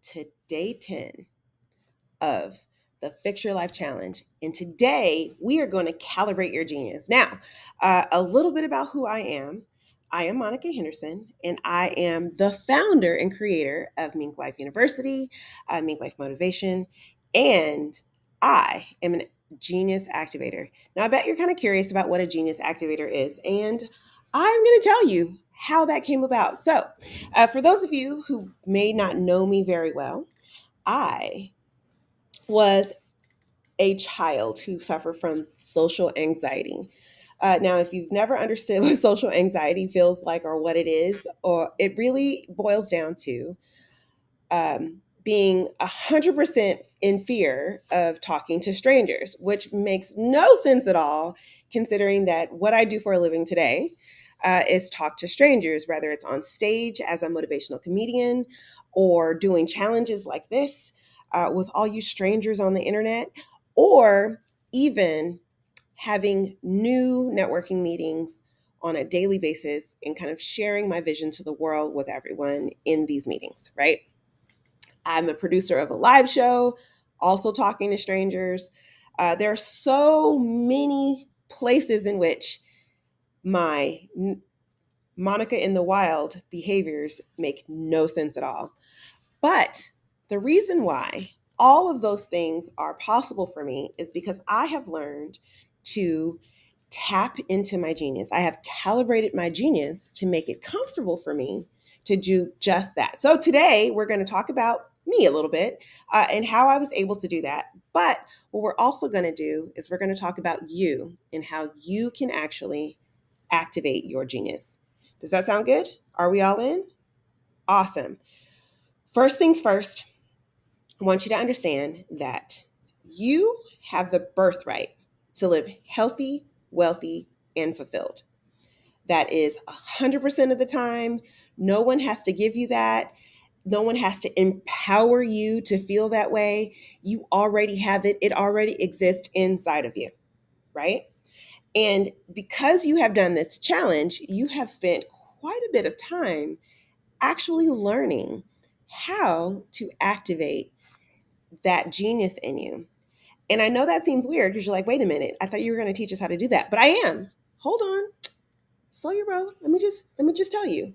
to day 10 of the Fix Your Life Challenge. And today we are going to calibrate your genius. Now, a little bit about who I am. I am Monica Henderson, and I am the founder and creator of Mink Life University, Mink Life Motivation, and I am a genius activator. Now, I bet you're kind of curious about what a genius activator is, and I'm going to tell you how that came about. So, for those of you who may not know me very well, I was a child who suffered from social anxiety. Now, if you've never understood what social anxiety feels like or what it is, or it really boils down to being 100% in fear of talking to strangers, which makes no sense at all, considering that what I do for a living today is talk to strangers, whether it's on stage as a motivational comedian or doing challenges like this with all you strangers on the internet, or even having new networking meetings on a daily basis and kind of sharing my vision to the world with everyone in these meetings, right? I'm a producer of a live show, also talking to strangers. There are so many places in which my Monica in the wild behaviors make no sense at all. But the reason why all of those things are possible for me is because I have learned to tap into my genius. I have calibrated my genius to make it comfortable for me to do just that. So today we're going to talk about me a little bit and how I was able to do that. But what we're also going to do is we're going to talk about you and how you can actually activate your genius. Does that sound good? Are we all in? Awesome. First things first, I want you to understand that you have the birthright to live healthy, wealthy, and fulfilled. That is 100% of the time. No one has to give you that. No one has to empower you to feel that way. You already have it. It already exists inside of you, right? And because you have done this challenge, you have spent quite a bit of time actually learning how to activate that genius in you. And I know that seems weird because you're like, wait a minute, I thought you were going to teach us how to do that. But I am. Hold on. Slow your roll. Let me just tell you.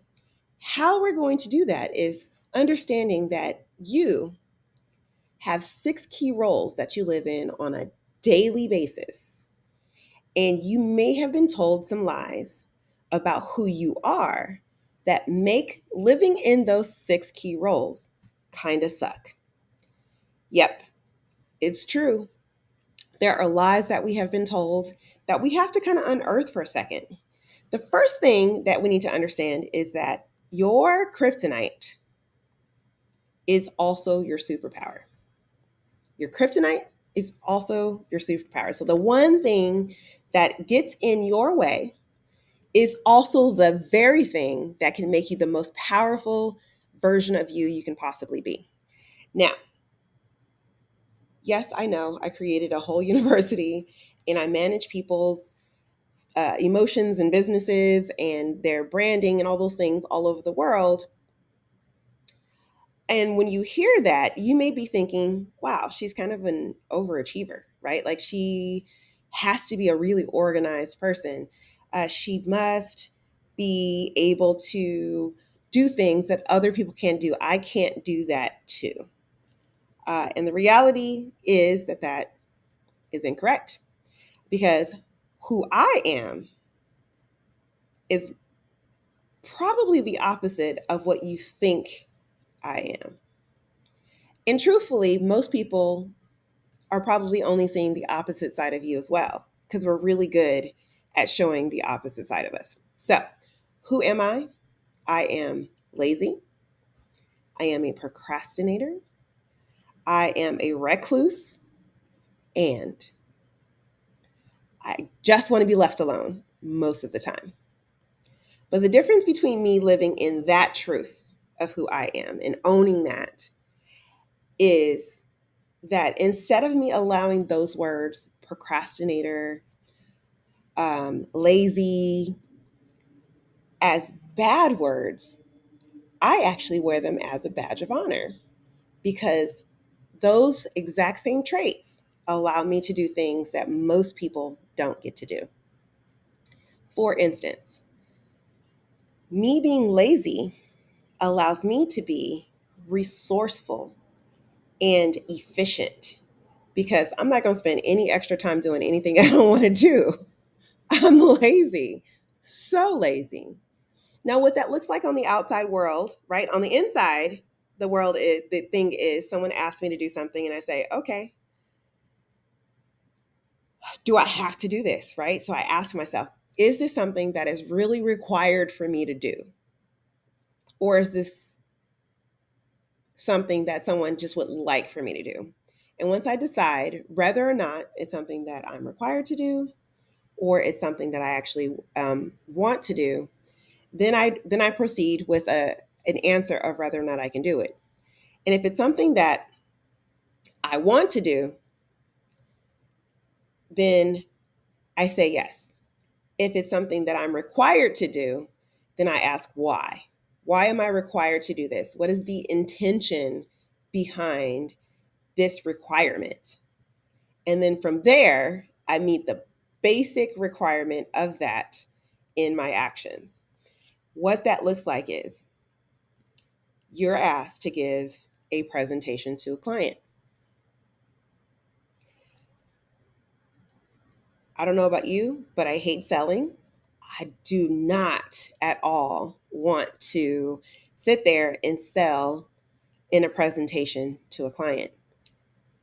How we're going to do that is understanding that you have 6 key roles that you live in on a daily basis. And you may have been told some lies about who you are that make living in those 6 key roles kind of suck. Yep, it's true. There are lies that we have been told that we have to kind of unearth for a second. The first thing that we need to understand is that your kryptonite is also your superpower. Your kryptonite is also your superpower. So the one thing that gets in your way is also the very thing that can make you the most powerful version of you can possibly be. Now, yes, I know I created a whole university and I manage people's emotions and businesses and their branding and all those things all over the world. And when you hear that, you may be thinking, wow, she's kind of an overachiever, right? Like she has to be a really organized person. She must be able to do things that other people can't do. I can't do that too. And the reality is that that is incorrect because who I am is probably the opposite of what you think I am. And truthfully, most people are probably only seeing the opposite side of you as well, because we're really good at showing the opposite side of us. So, who am I? I am lazy. I am a procrastinator. I am a recluse. And I just want to be left alone most of the time. But the difference between me living in that truth of who I am and owning that is that instead of me allowing those words, procrastinator, lazy, as bad words, I actually wear them as a badge of honor because those exact same traits allow me to do things that most people don't get to do. For instance, me being lazy allows me to be resourceful and efficient because I'm not going to spend any extra time doing anything I don't want to do. I'm lazy, so lazy. Now, what that looks like on the outside world, right? On the inside, the thing is someone asks me to do something and I say, okay, do I have to do this, right? So I ask myself, is this something that is really required for me to do? Or is this something that someone just would like for me to do? And once I decide whether or not it's something that I'm required to do or it's something that I actually want to do, then I proceed with an answer of whether or not I can do it. And if it's something that I want to do, then I say yes. If it's something that I'm required to do, then I ask why. Why am I required to do this? What is the intention behind this requirement? And then from there, I meet the basic requirement of that in my actions. What that looks like is you're asked to give a presentation to a client. I don't know about you, but I hate selling. I do not at all want to sit there and sell in a presentation to a client.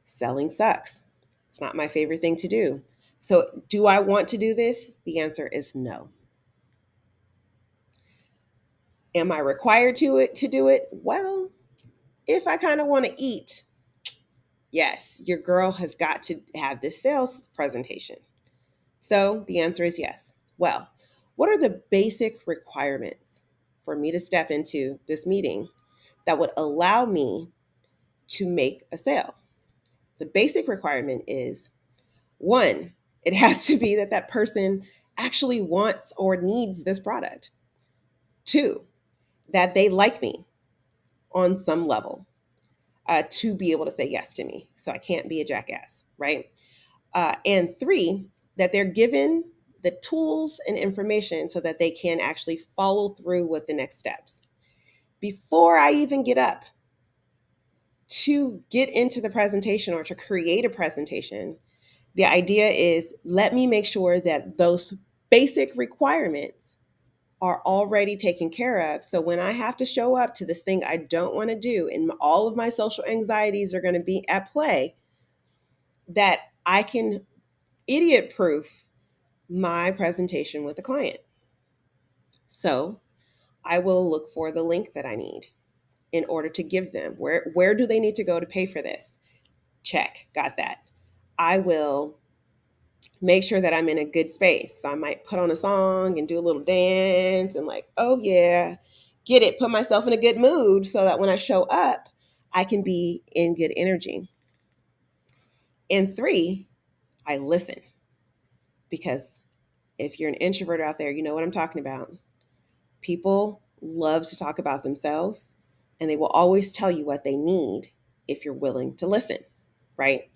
Selling sucks. It's not my favorite thing to do. So, do I want to do this? The answer is no. Am I required to do it? Well, if I kind of want to eat, yes, your girl has got to have this sales presentation. So, the answer is yes. Well, what are the basic requirements for me to step into this meeting that would allow me to make a sale? The basic requirement is one, it has to be that that person actually wants or needs this product. Two, that they like me on some level to be able to say yes to me. So I can't be a jackass, right? And three, that they're given the tools and information so that they can actually follow through with the next steps. Before I even get up to get into the presentation or to create a presentation, the idea is let me make sure that those basic requirements are already taken care of. So when I have to show up to this thing I don't want to do and all of my social anxieties are going to be at play, that I can idiot proof my presentation with the client. So I will look for the link that I need in order to give them. Where do they need to go to pay for this? Check, got that. I will make sure that I'm in a good space. So I might put on a song and do a little dance and like, oh yeah, get it, put myself in a good mood so that when I show up, I can be in good energy. And three, I listen. Because if you're an introvert out there, you know what I'm talking about. People love to talk about themselves and they will always tell you what they need if you're willing to listen, right?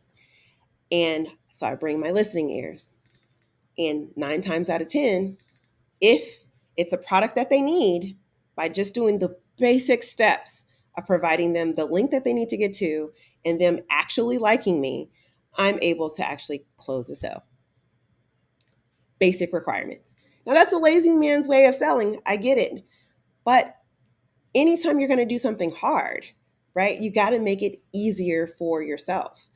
And so I bring my listening ears. And 9 times out of 10, if it's a product that they need, by just doing the basic steps of providing them the link that they need to get to and them actually liking me, I'm able to actually close the sale. Basic requirements. Now, that's a lazy man's way of selling. I get it. But anytime you're going to do something hard, right, you got to make it easier for yourself.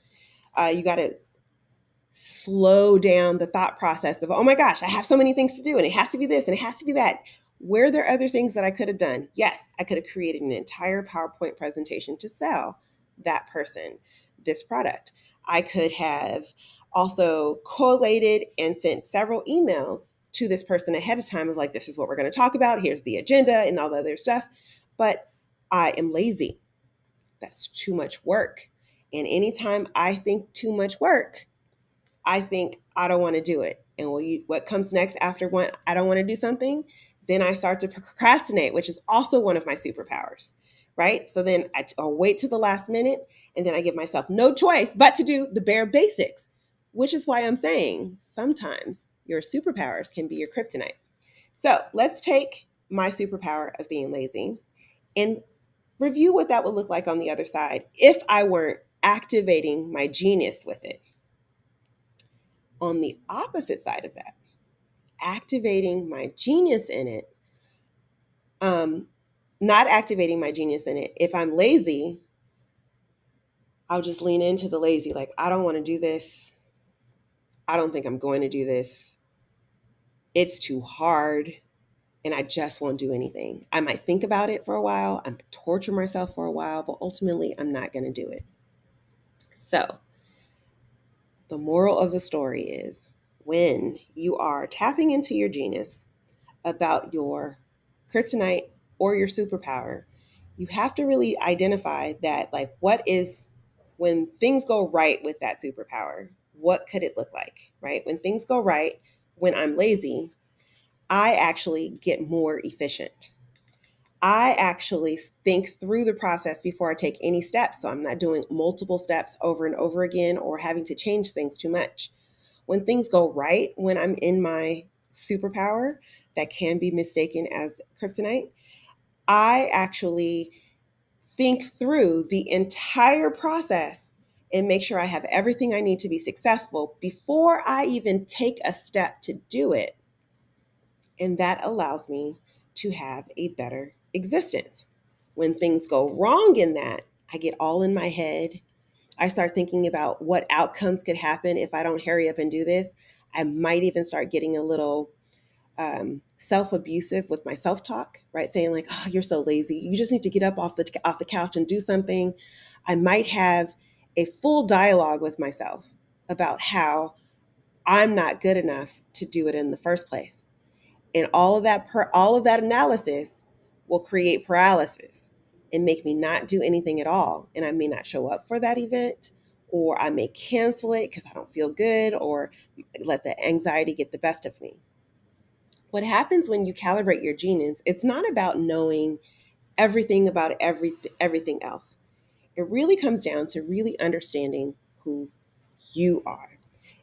You got to slow down the thought process of, oh my gosh, I have so many things to do and it has to be this and it has to be that. Were there other things that I could have done? Yes, I could have created an entire PowerPoint presentation to sell that person this product. I could have also collated and sent several emails to this person ahead of time of like, this is what we're going to talk about. Here's the agenda and all the other stuff. But I am lazy. That's too much work. And anytime I think too much work, I think I don't want to do it. And what comes next after I don't want to do something, then I start to procrastinate, which is also one of my superpowers, right? So then I'll wait to the last minute, and then I give myself no choice but to do the bare basics, which is why I'm saying sometimes your superpowers can be your kryptonite. So let's take my superpower of being lazy and review what that would look like on the other side if I weren't activating my genius with it. On the opposite side of that, activating my genius in it, not activating my genius in it. If I'm lazy, I'll just lean into the lazy. Like, I don't want to do this. I don't think I'm going to do this. It's too hard. And I just won't do anything. I might think about it for a while. I might torture myself for a while, but ultimately, I'm not going to do it. So, the moral of the story is when you are tapping into your genius about your kryptonite or your superpower, you have to really identify that, like, what is, when things go right with that superpower, what could it look like, right? When things go right, when I'm lazy, I actually get more efficient. I actually think through the process before I take any steps. So I'm not doing multiple steps over and over again or having to change things too much. When things go right, when I'm in my superpower that can be mistaken as kryptonite, I actually think through the entire process and make sure I have everything I need to be successful before I even take a step to do it. And that allows me to have a better existence. When things go wrong in that, I get all in my head. I start thinking about what outcomes could happen if I don't hurry up and do this. I might even start getting a little self-abusive with my self-talk, right? Saying like, "Oh, you're so lazy. You just need to get up off the couch and do something." I might have a full dialogue with myself about how I'm not good enough to do it in the first place. And all of that analysis will create paralysis and make me not do anything at all. And I may not show up for that event, or I may cancel it because I don't feel good, or let the anxiety get the best of me. What happens when you calibrate your genius, it's not about knowing everything about everything else. It really comes down to really understanding who you are.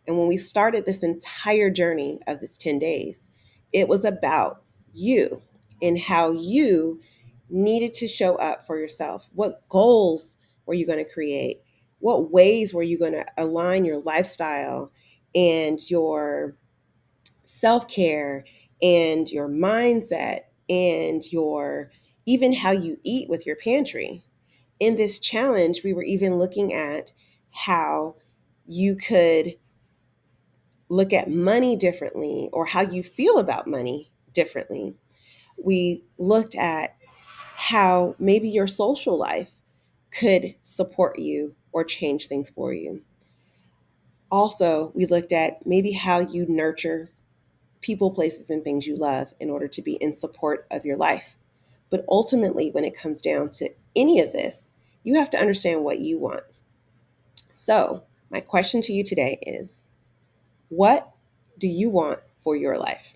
And when we started this entire journey of this 10 days, it was about you and how you needed to show up for yourself. What goals were you going to create? What ways were you going to align your lifestyle and your self care and your mindset and your even how you eat with your pantry? In this challenge, we were even looking at how you could look at money differently or how you feel about money differently. We looked at how maybe your social life could support you or change things for you. Also, we looked at maybe how you nurture people, places, and things you love in order to be in support of your life. But ultimately, when it comes down to any of this, you have to understand what you want. So, my question to you today is, what do you want for your life?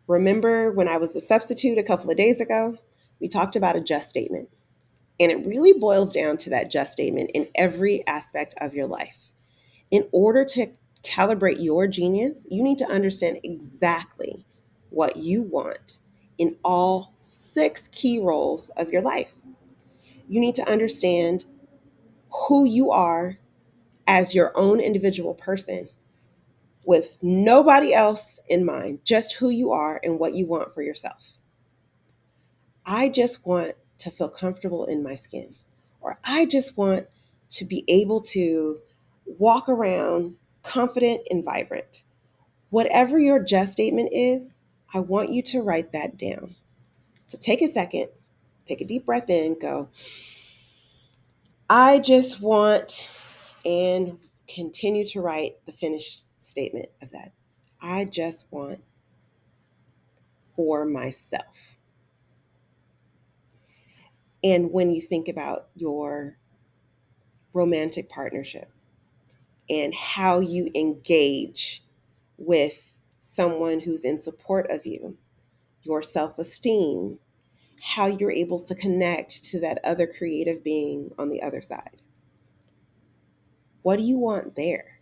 Remember when I was the substitute a couple of days ago? We talked about a just statement. And it really boils down to that just statement in every aspect of your life. In order to calibrate your genius, you need to understand exactly what you want in all 6 key roles of your life. You need to understand who you are as your own individual person with nobody else in mind, just who you are and what you want for yourself. I just want to feel comfortable in my skin, or I just want to be able to walk around confident and vibrant. Whatever your just statement is, I want you to write that down. So take a second, take a deep breath in, go, I just want, and continue to write the finished statement of that. I just want for myself. And when you think about your romantic partnership and how you engage with someone who's in support of you, your self-esteem, how you're able to connect to that other creative being on the other side. What do you want there?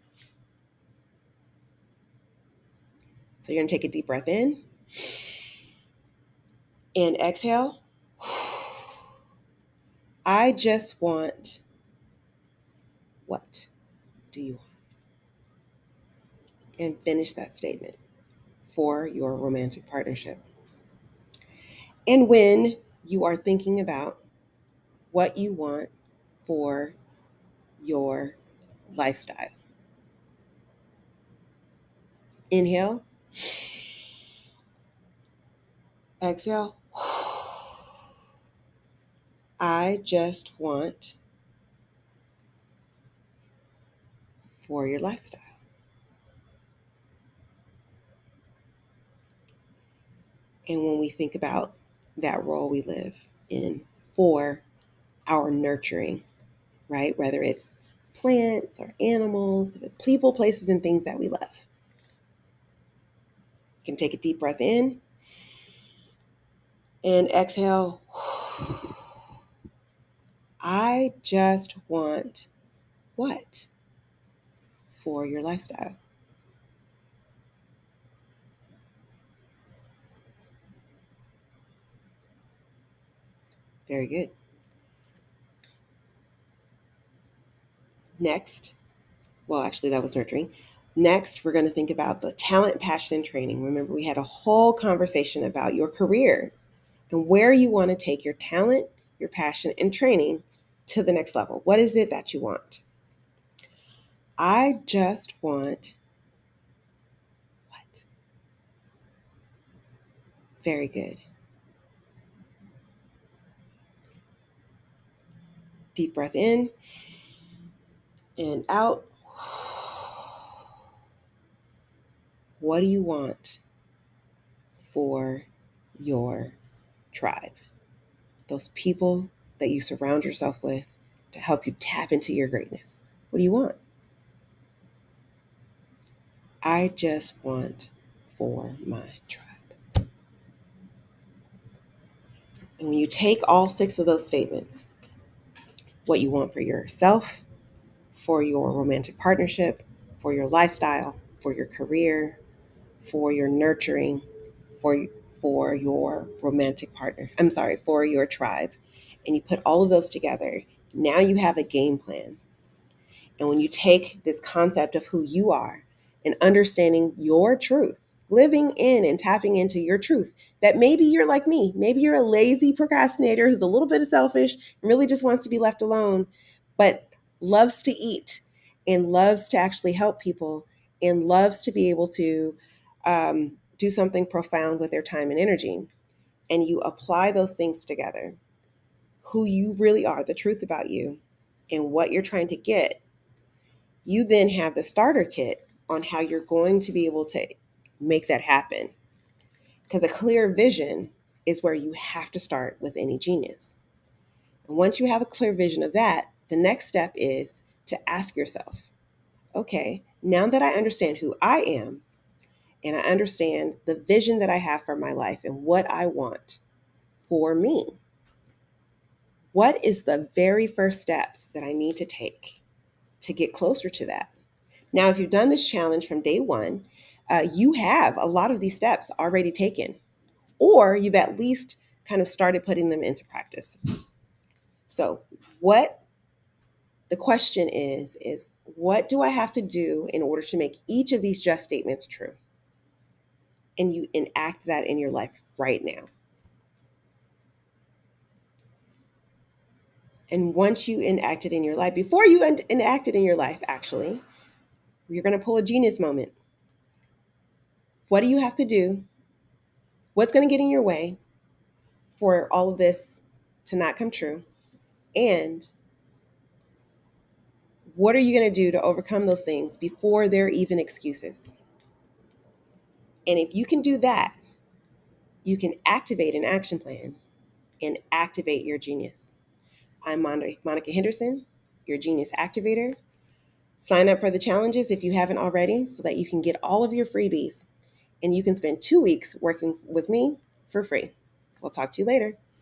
So you're going to take a deep breath in and exhale. I just want, what do you want? And finish that statement for your romantic partnership. And when you are thinking about what you want for your lifestyle, inhale, exhale. I just want for your lifestyle. And when we think about that role we live in for our nurturing, right? Whether it's plants or animals, people, places, and things that we love. You can take a deep breath in and exhale. I just want what for your lifestyle? Very good. Next, well, actually, that was nurturing. Next, we're going to think about the talent, passion, and training. Remember, we had a whole conversation about your career and where you want to take your talent, your passion, and training to the next level. What is it that you want? I just want what? Very good. Deep breath in and out. What do you want for your tribe? Those people that you surround yourself with to help you tap into your greatness. What do you want? I just want for my tribe. And when you take all 6 of those statements, what you want for yourself, for your romantic partnership, for your lifestyle, for your career, for your nurturing, for your romantic partner, for your tribe, and you put all of those together, now you have a game plan. And when you take this concept of who you are and understanding your truth, living in and tapping into your truth, that maybe you're like me, maybe you're a lazy procrastinator who's a little bit selfish and really just wants to be left alone, but loves to eat and loves to actually help people and loves to be able to do something profound with their time and energy. And you apply those things together, who you really are, the truth about you, and what you're trying to get. You then have the starter kit on how you're going to be able to make that happen. Because a clear vision is where you have to start with any genius. And once you have a clear vision of that, the next step is to ask yourself, okay, now that I understand who I am and I understand the vision that I have for my life and what I want for me, what is the very first steps that I need to take to get closer to that? Now, if you've done this challenge from day one, you have a lot of these steps already taken, or you've at least kind of started putting them into practice. So what the question is what do I have to do in order to make each of these just statements true? And you enact that in your life right now. And once you enact it in your life, before you enact it in your life, actually, you're going to pull a genius moment. What do you have to do? What's going to get in your way for all of this to not come true? And what are you going to do to overcome those things before they're even excuses? And if you can do that, you can activate an action plan and activate your genius. I'm Monica Henderson, your genius activator. Sign up for the challenges if you haven't already so that you can get all of your freebies and you can spend 2 weeks working with me for free. We'll talk to you later.